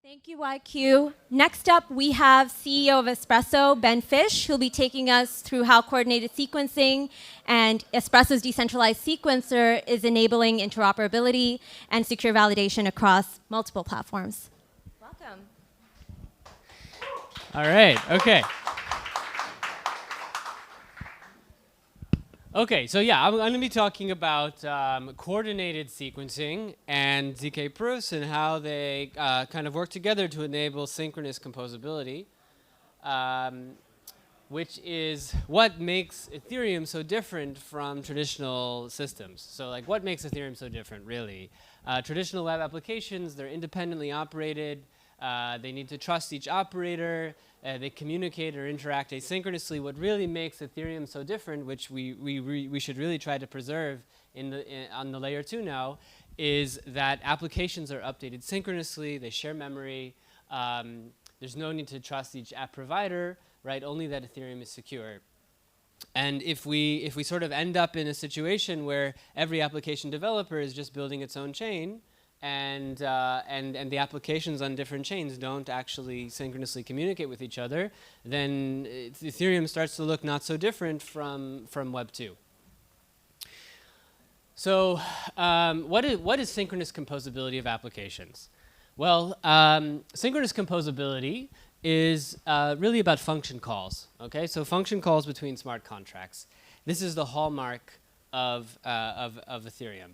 Thank you, YQ. Next up, we have CEO of Espresso, Ben Fisch, who will be taking us through how coordinated sequencing and Espresso's decentralized sequencer is enabling interoperability and secure validation across multiple platforms. Welcome. All right, okay. Okay, so yeah, I'm going to be talking about coordinated sequencing and ZK proofs and how they kind of work together to enable synchronous composability, which is what makes Ethereum so different from traditional systems. So like, what makes Ethereum so different, really? Traditional web applications, they're independently operated. They need to trust each operator. They communicate or interact asynchronously. What really makes Ethereum so different, which we should really try to preserve on the layer 2 now, is that applications are updated synchronously. They share memory. There's no need to trust each app provider, right? Only that Ethereum is secure. And if we sort of end up in a situation where every application developer is just building its own chain, and the applications on different chains don't actually synchronously communicate with each other, then Ethereum starts to look not so different from Web 2. So what is synchronous composability of applications? Well, synchronous composability is really about function calls. Okay, so function calls between smart contracts. This is the hallmark of Ethereum.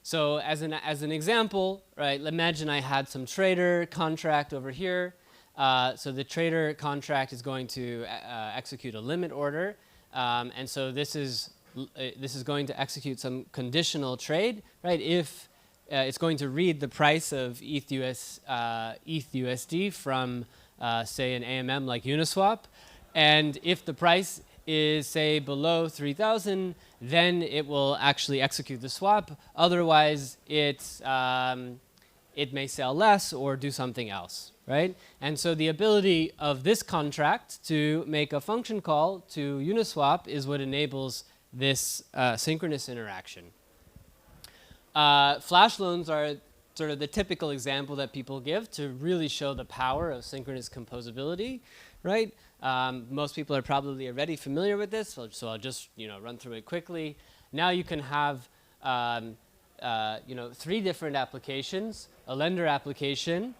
So as an example, right, imagine I had some trader contract over here. So the trader contract is going to execute a limit order. And so this is going to execute some conditional trade, right? If it's going to read the price of ETH/USD from, say, an AMM like Uniswap. And if the price is, say, below 3,000, then it will actually execute the swap. Otherwise, it may sell less or do something else, right? And so the ability of this contract to make a function call to Uniswap is what enables this synchronous interaction. Flash loans are sort of the typical example that people give to really show the power of synchronous composability, right? Most people are probably already familiar with this, so I'll just run through it quickly. Now you can have 3 different applications: a lender application,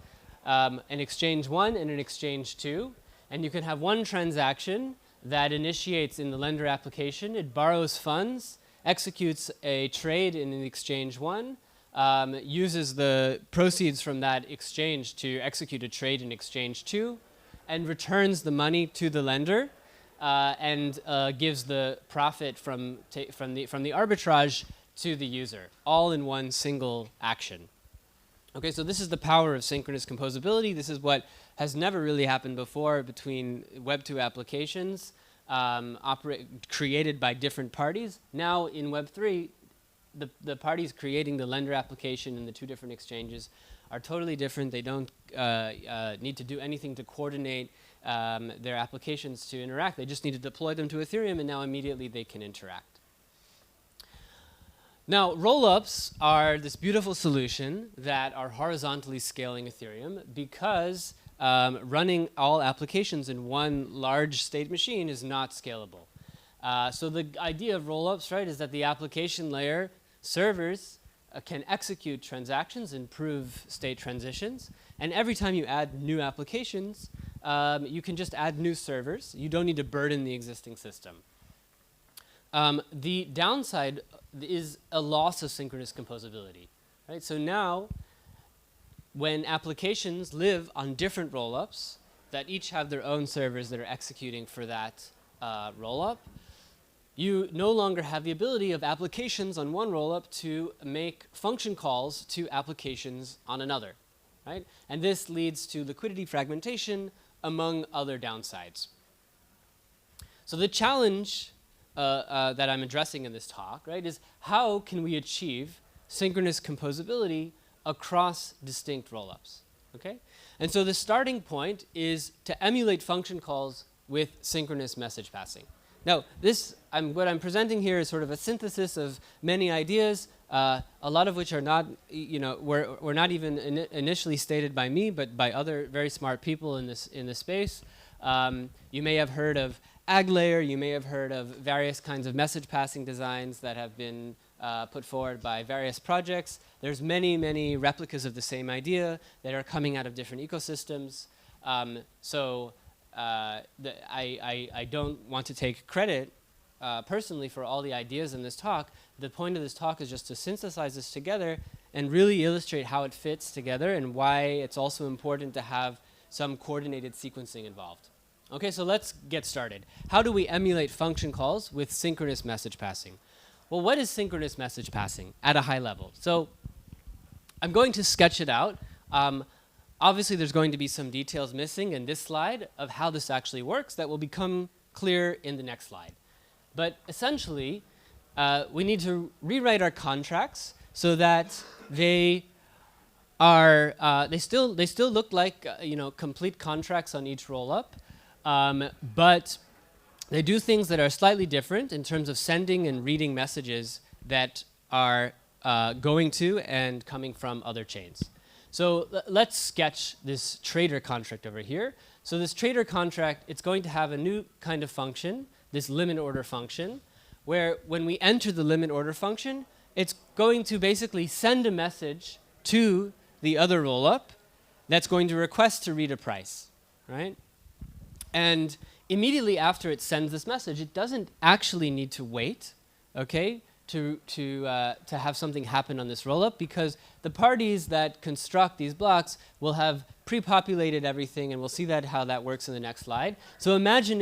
an exchange 1, and an exchange 2. And you can have one transaction that initiates in the lender application. It borrows funds, executes a trade in an exchange 1, uses the proceeds from that exchange to execute a trade in exchange 2, and returns the money to the lender, and gives the profit from the arbitrage to the user, all in one single action. Okay, so this is the power of synchronous composability. This is what has never really happened before between Web 2 applications created by different parties. Now in Web 3, the parties creating the lender application in the 2 different exchanges are totally different. They don't need to do anything to coordinate their applications to interact. They just need to deploy them to Ethereum, and now immediately they can interact. Now, rollups are this beautiful solution that are horizontally scaling Ethereum because running all applications in one large state machine is not scalable. So the idea of rollups, right, is that the application layer servers can execute transactions and prove state transitions. And every time you add new applications, you can just add new servers. You don't need to burden the existing system. The downside is a loss of synchronous composability, right? So now, when applications live on different rollups that each have their own servers that are executing for that rollup, you no longer have the ability of applications on one rollup to make function calls to applications on another, right? And this leads to liquidity fragmentation, among other downsides. So the challenge that I'm addressing in this talk, right, is how can we achieve synchronous composability across distinct rollups, okay? And so the starting point is to emulate function calls with synchronous message passing. Now, what I'm presenting here is sort of a synthesis of many ideas. a lot of which are not, were not even initially stated by me, but by other very smart people in this space. You may have heard of ag layer. You may have heard of various kinds of message passing designs that have been put forward by various projects. There's many, many replicas of the same idea that are coming out of different ecosystems. I don't want to take credit personally for all the ideas in this talk. The point of this talk is just to synthesize this together and really illustrate how it fits together and why it's also important to have some coordinated sequencing involved. Okay, so let's get started. How do we emulate function calls with synchronous message passing? Well, what is synchronous message passing at a high level? So I'm going to sketch it out. Obviously, there's going to be some details missing in this slide of how this actually works that will become clear in the next slide. But essentially, we need to rewrite our contracts so that they are they still look like complete contracts on each roll-up, but they do things that are slightly different in terms of sending and reading messages that are going to and coming from other chains. So let's sketch this trader contract over here. So this trader contract, it's going to have a new kind of function, this limit order function, where when we enter the limit order function, it's going to basically send a message to the other rollup that's going to request to read a price, right? And immediately after it sends this message, it doesn't actually need to wait, okay, to have something happen on this rollup, because the parties that construct these blocks will have pre-populated everything, and we'll see how that works in the next slide. So imagine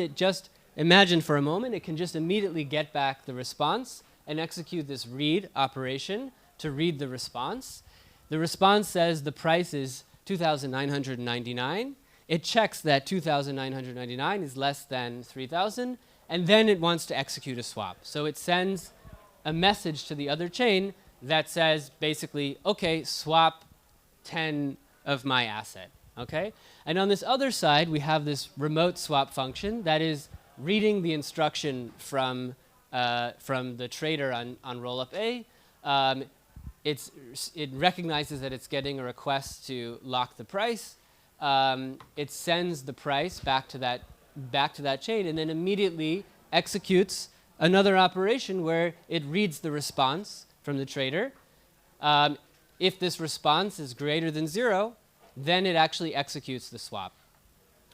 for a moment, it can just immediately get back the response and execute this read operation to read the response. The response says the price is 2,999. It checks that 2,999 is less than 3,000, and then it wants to execute a swap. So it sends a message to the other chain that says basically, okay, swap 10 of my asset, okay? And on this other side, we have this remote swap function that is reading the instruction from the trader on rollup A. It recognizes that it's getting a request to lock the price. It sends the price back to that chain, and then immediately executes another operation where it reads the response from the trader. If this response is greater than 0, then it actually executes the swap.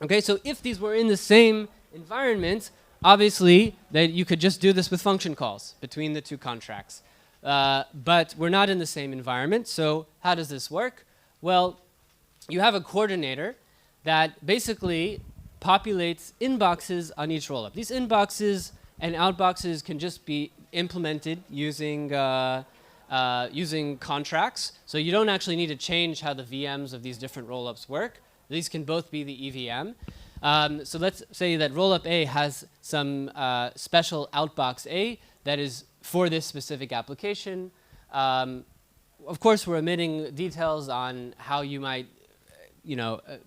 Okay, so if these were in the same environment, obviously that you could just do this with function calls between the two contracts. But we're not in the same environment, so how does this work? Well, you have a coordinator that basically populates inboxes on each rollup. These inboxes and outboxes can just be implemented using contracts. So you don't actually need to change how the VMs of these different rollups work. These can both be the EVM. So let's say that rollup A has some special outbox A that is for this specific application. Of course, we're omitting details on how you might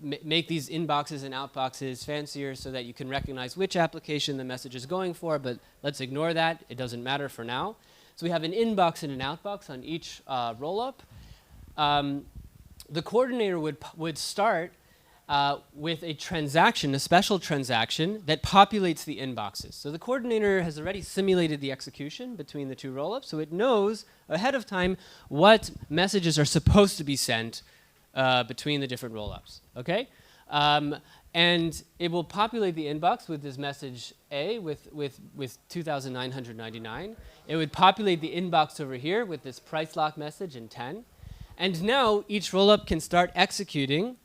make these inboxes and outboxes fancier so that you can recognize which application the message is going for, but let's ignore that. It doesn't matter for now. So we have an inbox and an outbox on each rollup. The coordinator would start with a transaction, a special transaction that populates the inboxes. So the coordinator has already simulated the execution between the two rollups, so it knows ahead of time what messages are supposed to be sent between the different rollups, okay? And it will populate the inbox with this message A with 2,999. It would populate the inbox over here with this price lock message in 10. And now each rollup can start executing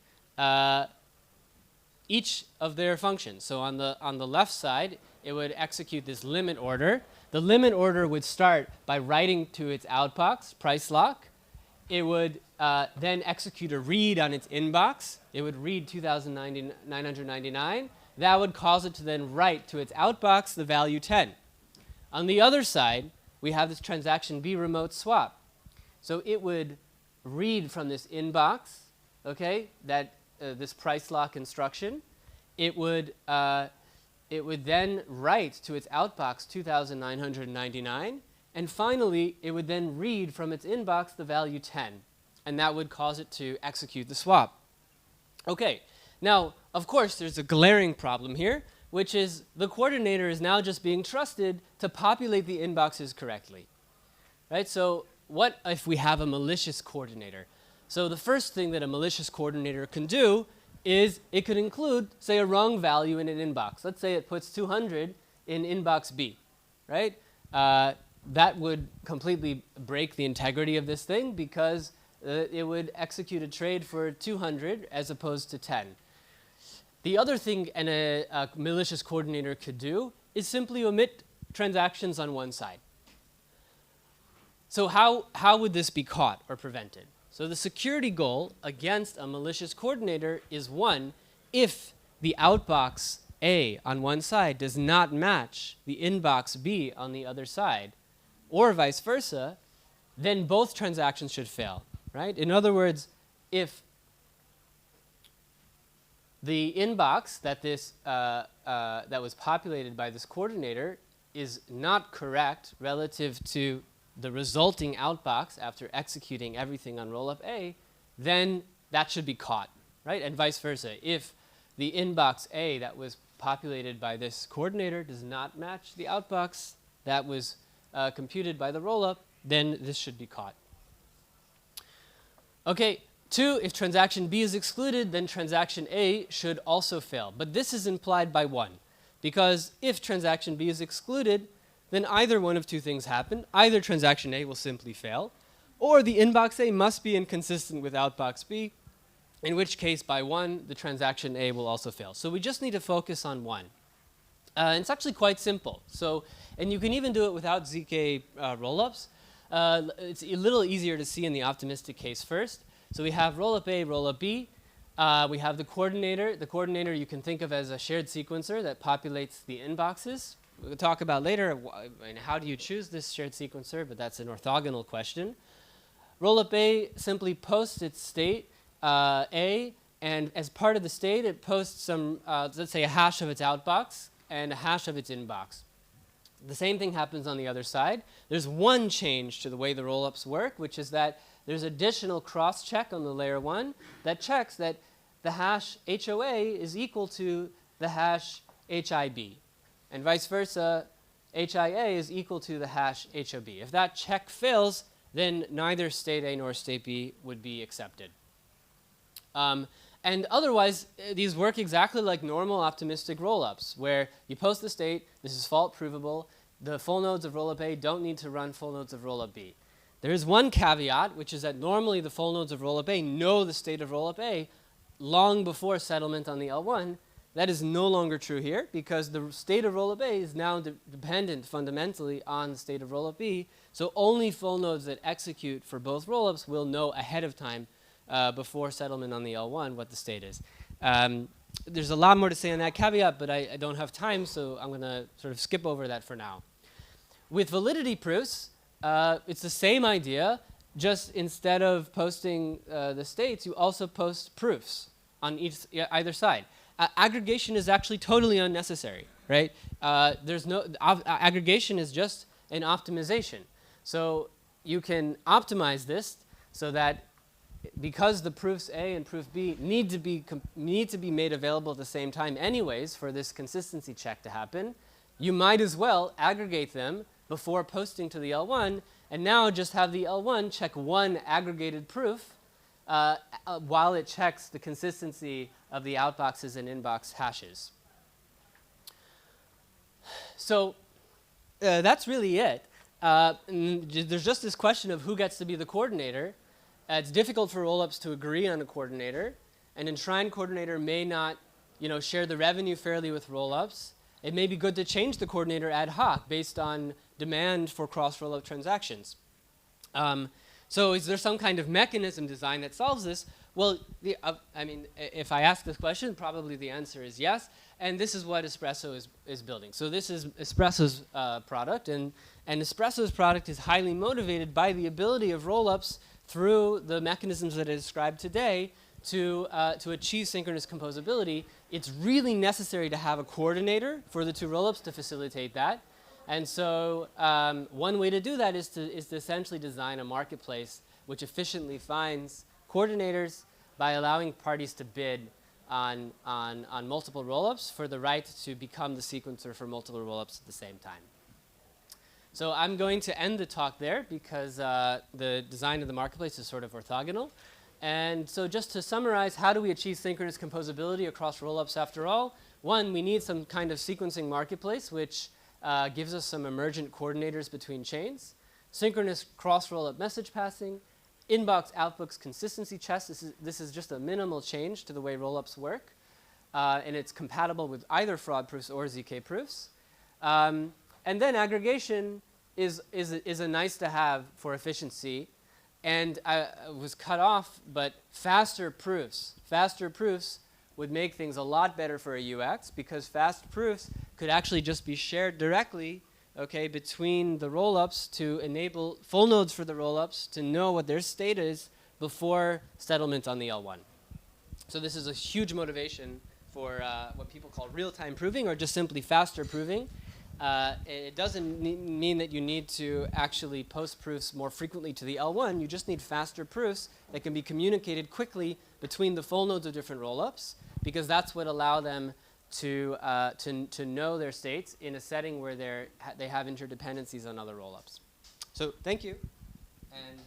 each of their functions. So on the left side, it would execute this limit order. The limit order would start by writing to its outbox, price lock. It would then execute a read on its inbox. It would read 2,999. That would cause it to then write to its outbox the value 10. On the other side, we have this transaction B remote swap. So it would read from this inbox, okay, this price lock instruction. It would then write to its outbox 2,999. And finally, it would then read from its inbox the value 10. And that would cause it to execute the swap. Okay, now, of course, there's a glaring problem here, which is the coordinator is now just being trusted to populate the inboxes correctly. Right? So what if we have a malicious coordinator? So the first thing that a malicious coordinator can do is it could include, say, a wrong value in an inbox. Let's say it puts 200 in inbox B, right? That would completely break the integrity of this thing because it would execute a trade for 200 as opposed to 10. The other thing a malicious coordinator could do is simply omit transactions on one side. So how would this be caught or prevented? So the security goal against a malicious coordinator is, one, if the outbox A on one side does not match the inbox B on the other side, or vice versa, then both transactions should fail, right? In other words, if the inbox that that was populated by this coordinator is not correct relative to the resulting outbox after executing everything on rollup A, then that should be caught, right? And vice versa. If the inbox A that was populated by this coordinator does not match the outbox that was computed by the rollup, then this should be caught. Okay, 2, if transaction B is excluded, then transaction A should also fail. But this is implied by 1, because if transaction B is excluded, then either one of two things happen. Either transaction A will simply fail, or the inbox A must be inconsistent with outbox B, in which case, by 1, the transaction A will also fail. So we just need to focus on 1. And it's actually quite simple. So, and you can even do it without ZK rollups. It's a little easier to see in the optimistic case first. So we have rollup A, rollup B. We have the coordinator. The coordinator you can think of as a shared sequencer that populates the inboxes. We'll talk about later how do you choose this shared sequencer, but that's an orthogonal question. Rollup A simply posts its state A, and as part of the state, it posts some, let's say, a hash of its outbox and a hash of its inbox. The same thing happens on the other side. There's one change to the way the rollups work, which is that there's additional cross-check on the layer 1 that checks that the hash HOA is equal to the hash HIB. And vice versa, HIA is equal to the hash HOB. If that check fails, then neither state A nor state B would be accepted. And otherwise, these work exactly like normal optimistic rollups, where you post the state, this is fault provable, the full nodes of rollup A don't need to run full nodes of rollup B. There is one caveat, which is that normally the full nodes of rollup A know the state of rollup A long before settlement on the L1. That is no longer true here, because the state of rollup A is now dependent fundamentally on the state of rollup B. So only full nodes that execute for both rollups will know ahead of time before settlement on the L1 what the state is. There's a lot more to say on that caveat, but I don't have time, so I'm going to sort of skip over that for now. With validity proofs, it's the same idea, just instead of posting the states, you also post proofs on either side. Aggregation is actually totally unnecessary, right? Aggregation is just an optimization. So you can optimize this so that because the proofs A and proof B need to be made available at the same time anyways for this consistency check to happen, you might as well aggregate them before posting to the L1, and now just have the L1 check one aggregated proof while it checks the consistency of the outboxes and inbox hashes. So that's really it. There's just this question of who gets to be the coordinator. It's difficult for rollups to agree on a coordinator. An enshrined coordinator may not share the revenue fairly with rollups. It may be good to change the coordinator ad hoc based on demand for cross-rollup transactions. So is there some kind of mechanism design that solves this? Well, if I ask this question, probably the answer is yes. And this is what Espresso is building. So this is Espresso's product. And Espresso's product is highly motivated by the ability of rollups through the mechanisms that I described today to achieve synchronous composability. It's really necessary to have a coordinator for the two rollups to facilitate that. And so one way to do that is to essentially design a marketplace which efficiently finds coordinators by allowing parties to bid on multiple rollups for the right to become the sequencer for multiple rollups at the same time. So I'm going to end the talk there because the design of the marketplace is sort of orthogonal. And so just to summarize, how do we achieve synchronous composability across rollups after all? One, we need some kind of sequencing marketplace which gives us some emergent coordinators between chains, synchronous cross-rollup message passing, inbox-outbox consistency checks. This is just a minimal change to the way rollups work, and it's compatible with either fraud proofs or ZK proofs. And then aggregation is a nice to have for efficiency, and was cut off, but faster proofs would make things a lot better for a UX because fast proofs could actually just be shared directly, okay, between the rollups to enable full nodes for the rollups to know what their state is before settlement on the L1. So this is a huge motivation for what people call real-time proving or just simply faster proving. It doesn't mean that you need to actually post proofs more frequently to the L1. You just need faster proofs that can be communicated quickly between the full nodes of different rollups, because that's what allow them to know their states in a setting where they have interdependencies on other rollups. So thank you. And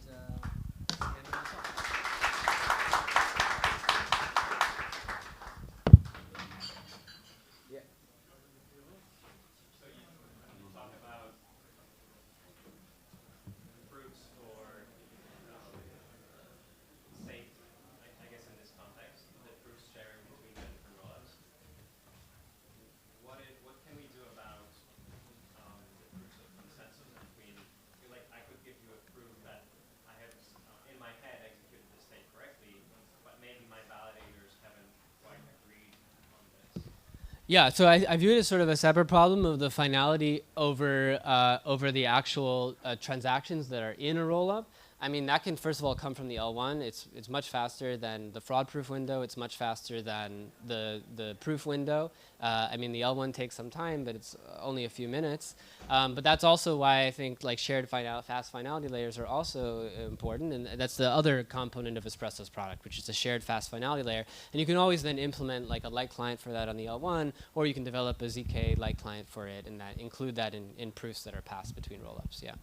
yeah, so I view it as sort of a separate problem of the finality over the actual transactions that are in a rollup. I mean, that can first of all come from the L1. It's much faster than the fraud proof window. It's much faster than the proof window. I mean, the L1 takes some time, but it's only a few minutes. But that's also why I think like shared fast finality layers are also important, and that's the other component of Espresso's product, which is a shared fast finality layer. And you can always then implement like a light client for that on the L1, or you can develop a ZK light client for it, and include that in proofs that are passed between rollups. Yeah.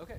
Okay.